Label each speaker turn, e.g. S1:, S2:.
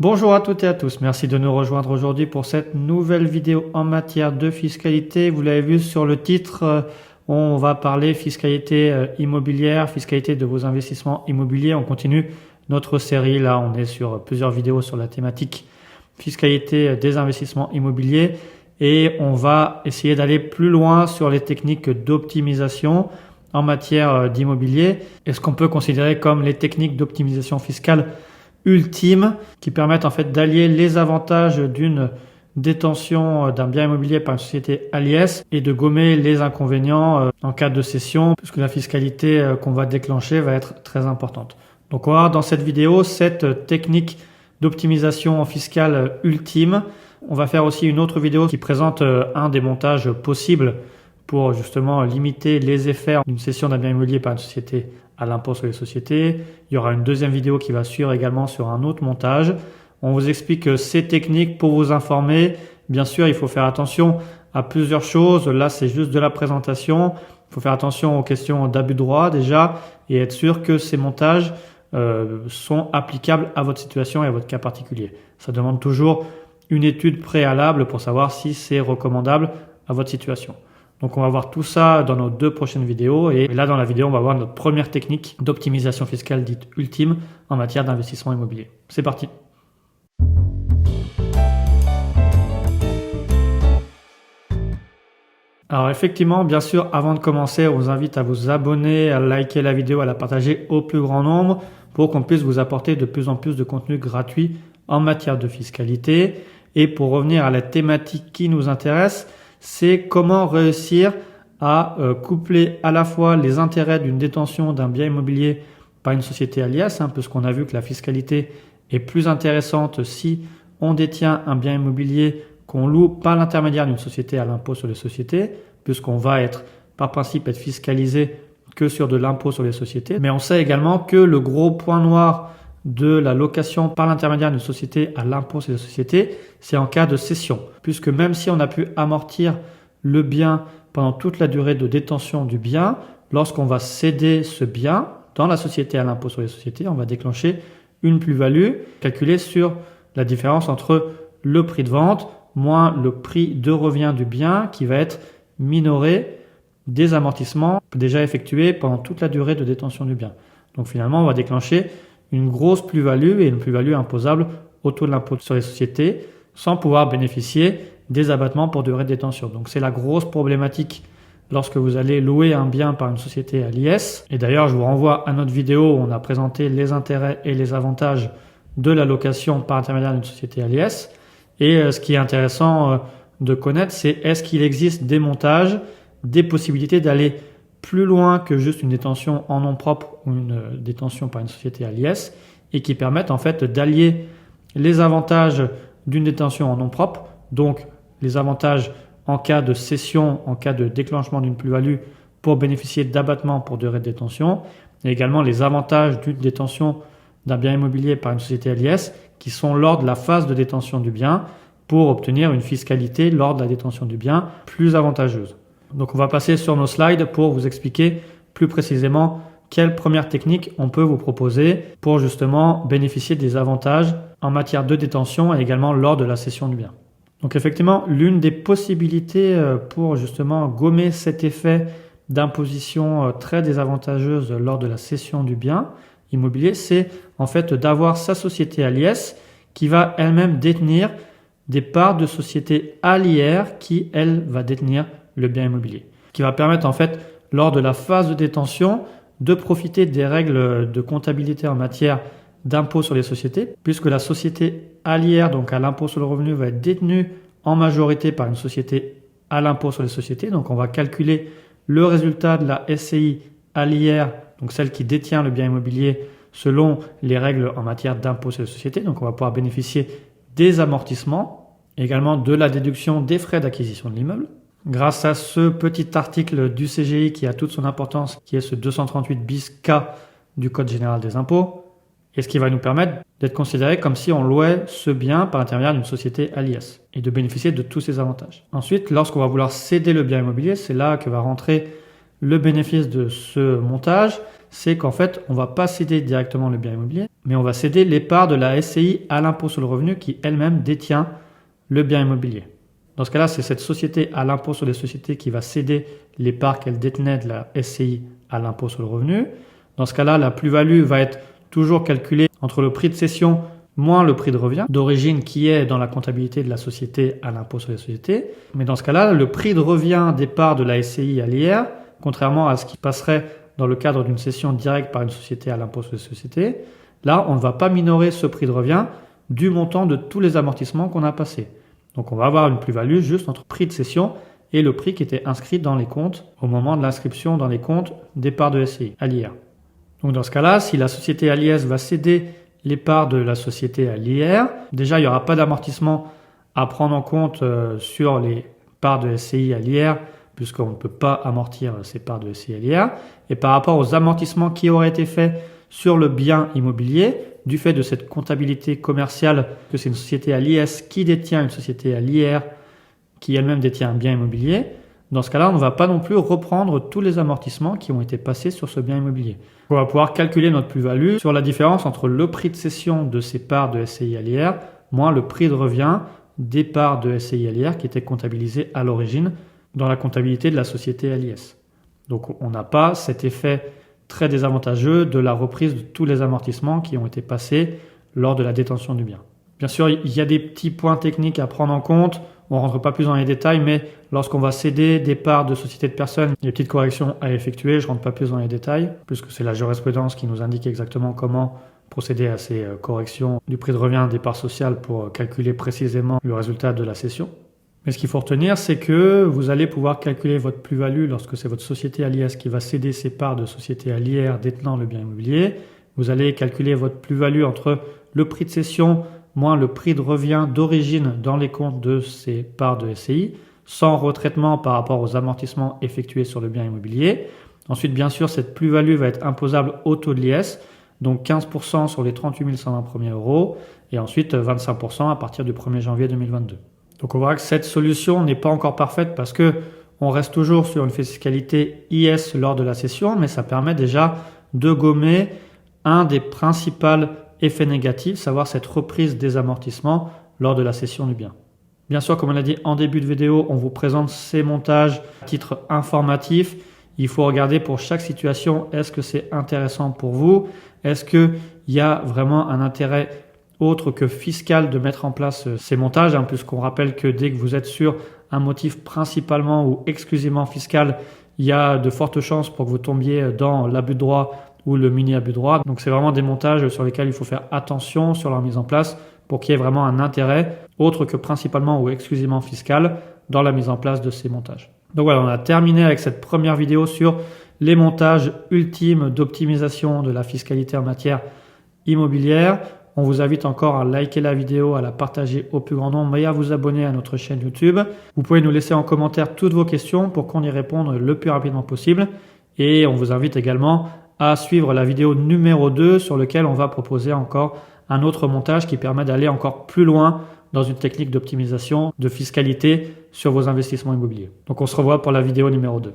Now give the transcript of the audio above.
S1: Bonjour à toutes et à tous, merci de nous rejoindre aujourd'hui pour cette nouvelle vidéo en matière de fiscalité. Vous l'avez vu sur le titre, on va parler fiscalité immobilière, fiscalité de vos investissements immobiliers. On continue notre série, là on est sur plusieurs vidéos sur la thématique fiscalité des investissements immobiliers et on va essayer d'aller plus loin sur les techniques d'optimisation en matière d'immobilier et ce qu'on peut considérer comme les techniques d'optimisation fiscale ultimes qui permettent en fait d'allier les avantages d'une détention d'un bien immobilier par une société à l'IS et de gommer les inconvénients en cas de cession puisque la fiscalité qu'on va déclencher va être très importante. Donc on va voir dans cette vidéo cette technique d'optimisation fiscale ultime. On va faire aussi une autre vidéo qui présente un des montages possibles pour justement limiter les effets d'une cession d'un bien immobilier par une société à l'impôt sur les sociétés. Il y aura une deuxième vidéo qui va suivre également sur un autre montage. On vous explique ces techniques pour vous informer. Bien sûr, il faut faire attention à plusieurs choses. Là, c'est juste de la présentation. Il faut faire attention aux questions d'abus de droit déjà et être sûr que ces montages sont applicables à votre situation et à votre cas particulier. Ça demande toujours une étude préalable pour savoir si c'est recommandable à votre situation. Donc on va voir tout ça dans nos deux prochaines vidéos et là dans la vidéo on va voir notre première technique d'optimisation fiscale dite ultime en matière d'investissement immobilier. C'est parti. Alors effectivement, bien sûr, avant de commencer, on vous invite à vous abonner, à liker la vidéo, à la partager au plus grand nombre pour qu'on puisse vous apporter de plus en plus de contenu gratuit en matière de fiscalité. Et pour revenir à la thématique qui nous intéresse, c'est comment réussir à coupler à la fois les intérêts d'une détention d'un bien immobilier par une société à l'IS, puisqu'on a vu que la fiscalité est plus intéressante si on détient un bien immobilier qu'on loue par l'intermédiaire d'une société à l'impôt sur les sociétés, puisqu'on va être par principe être fiscalisé que sur de l'impôt sur les sociétés. Mais on sait également que le gros point noir de la location par l'intermédiaire d'une société à l'impôt sur les sociétés, c'est en cas de cession. Puisque même si on a pu amortir le bien pendant toute la durée de détention du bien, lorsqu'on va céder ce bien dans la société à l'impôt sur les sociétés, on va déclencher une plus-value calculée sur la différence entre le prix de vente moins le prix de revient du bien qui va être minoré des amortissements déjà effectués pendant toute la durée de détention du bien. Donc finalement, on va déclencher une grosse plus-value et une plus-value imposable au taux de l'impôt sur les sociétés sans pouvoir bénéficier des abattements pour durée de détention. Donc c'est la grosse problématique lorsque vous allez louer un bien par une société à l'IS. Et d'ailleurs, je vous renvoie à notre vidéo où on a présenté les intérêts et les avantages de la location par intermédiaire d'une société à l'IS. Et ce qui est intéressant de connaître, c'est est-ce qu'il existe des montages, des possibilités d'aller plus loin que juste une détention en nom propre ou une détention par une société à l'IS et qui permettent en fait d'allier les avantages d'une détention en nom propre, donc les avantages en cas de cession, en cas de déclenchement d'une plus-value pour bénéficier d'abattements pour durée de détention et également les avantages d'une détention d'un bien immobilier par une société à l'IS qui sont lors de la phase de détention du bien pour obtenir une fiscalité lors de la détention du bien plus avantageuse. Donc on va passer sur nos slides pour vous expliquer plus précisément quelle première technique on peut vous proposer pour justement bénéficier des avantages en matière de détention et également lors de la cession du bien. Donc effectivement, l'une des possibilités pour justement gommer cet effet d'imposition très désavantageuse lors de la cession du bien immobilier, c'est en fait d'avoir sa société à l'IS qui va elle-même détenir des parts de société à l'IR qui, elle, va détenir le bien immobilier, qui va permettre en fait lors de la phase de détention de profiter des règles de comptabilité en matière d'impôt sur les sociétés, puisque la société à l'IR, donc à l'impôt sur le revenu, va être détenue en majorité par une société à l'impôt sur les sociétés. Donc on va calculer le résultat de la SCI à l'IR, donc celle qui détient le bien immobilier, selon les règles en matière d'impôt sur les sociétés. Donc on va pouvoir bénéficier des amortissements, également de la déduction des frais d'acquisition de l'immeuble. Grâce à ce petit article du CGI qui a toute son importance, qui est ce 238 bis K du Code général des impôts, et ce qui va nous permettre d'être considéré comme si on louait ce bien par l'intermédiaire d'une société à l'IS et de bénéficier de tous ces avantages. Ensuite, lorsqu'on va vouloir céder le bien immobilier, c'est là que va rentrer Le bénéfice de ce montage, c'est qu'en fait, on ne va pas céder directement le bien immobilier, mais on va céder les parts de la SCI à l'impôt sur le revenu qui elle-même détient le bien immobilier. Dans ce cas-là, c'est cette société à l'impôt sur les sociétés qui va céder les parts qu'elle détenait de la SCI à l'impôt sur le revenu. Dans ce cas-là, la plus-value va être toujours calculée entre le prix de cession moins le prix de revient d'origine qui est dans la comptabilité de la société à l'impôt sur les sociétés. Mais dans ce cas-là, le prix de revient des parts de la SCI à l'IR, contrairement à ce qui passerait dans le cadre d'une cession directe par une société à l'impôt sur les sociétés, là, on ne va pas minorer ce prix de revient du montant de tous les amortissements qu'on a passés. Donc on va avoir une plus-value juste entre prix de cession et le prix qui était inscrit dans les comptes au moment de l'inscription dans les comptes des parts de SCI à l'IR. Donc dans ce cas-là, si la société à l'IS va céder les parts de la société à l'IR, déjà il n'y aura pas d'amortissement à prendre en compte sur les parts de SCI à l'IR, puisqu'on ne peut pas amortir ces parts de SCI à l'IR. Et par rapport aux amortissements qui auraient été faits sur le bien immobilier, du fait de cette comptabilité commerciale, que c'est une société à l'IS qui détient une société à l'IR, qui elle-même détient un bien immobilier, dans ce cas-là, on ne va pas non plus reprendre tous les amortissements qui ont été passés sur ce bien immobilier. On va pouvoir calculer notre plus-value sur la différence entre le prix de cession de ces parts de SCI à l'IR moins le prix de revient des parts de SCI à l'IR qui étaient comptabilisées à l'origine dans la comptabilité de la société à l'IS. Donc on n'a pas cet effet très désavantageux de la reprise de tous les amortissements qui ont été passés lors de la détention du bien. Bien sûr, il y a des petits points techniques à prendre en compte. On ne rentre pas plus dans les détails, mais lorsqu'on va céder des parts de sociétés de personnes, il y a des petites corrections à effectuer. Je ne rentre pas plus dans les détails, puisque c'est la jurisprudence qui nous indique exactement comment procéder à ces corrections du prix de revient des parts sociales pour calculer précisément le résultat de la cession. Mais ce qu'il faut retenir, c'est que vous allez pouvoir calculer votre plus-value lorsque c'est votre société à l'IS qui va céder ses parts de société à l'IR détenant le bien immobilier. Vous allez calculer votre plus-value entre le prix de cession moins le prix de revient d'origine dans les comptes de ces parts de SCI, sans retraitement par rapport aux amortissements effectués sur le bien immobilier. Ensuite, bien sûr, cette plus-value va être imposable au taux de l'IS, donc 15% sur les 38 120 premiers euros, et ensuite 25% à partir du 1er janvier 2022. Donc on voit que cette solution n'est pas encore parfaite parce que on reste toujours sur une fiscalité IS lors de la cession, mais ça permet déjà de gommer un des principaux effets négatifs, savoir cette reprise des amortissements lors de la cession du bien. Bien sûr, comme on l'a dit en début de vidéo, on vous présente ces montages à titre informatif. Il faut regarder pour chaque situation, est-ce que c'est intéressant pour vous? Est-ce qu'il y a vraiment un intérêt autre que fiscal de mettre en place ces montages, puisqu'on rappelle que dès que vous êtes sur un motif principalement ou exclusivement fiscal, il y a de fortes chances pour que vous tombiez dans l'abus de droit ou le mini-abus de droit. Donc c'est vraiment des montages sur lesquels il faut faire attention sur leur mise en place pour qu'il y ait vraiment un intérêt autre que principalement ou exclusivement fiscal dans la mise en place de ces montages. Donc voilà, on a terminé avec cette première vidéo sur les montages ultimes d'optimisation de la fiscalité en matière immobilière. On vous invite encore à liker la vidéo, à la partager au plus grand nombre et à vous abonner à notre chaîne YouTube. Vous pouvez nous laisser en commentaire toutes vos questions pour qu'on y réponde le plus rapidement possible. Et on vous invite également à suivre la vidéo numéro 2 sur laquelle on va proposer encore un autre montage qui permet d'aller encore plus loin dans une technique d'optimisation de fiscalité sur vos investissements immobiliers. Donc on se revoit pour la vidéo numéro 2.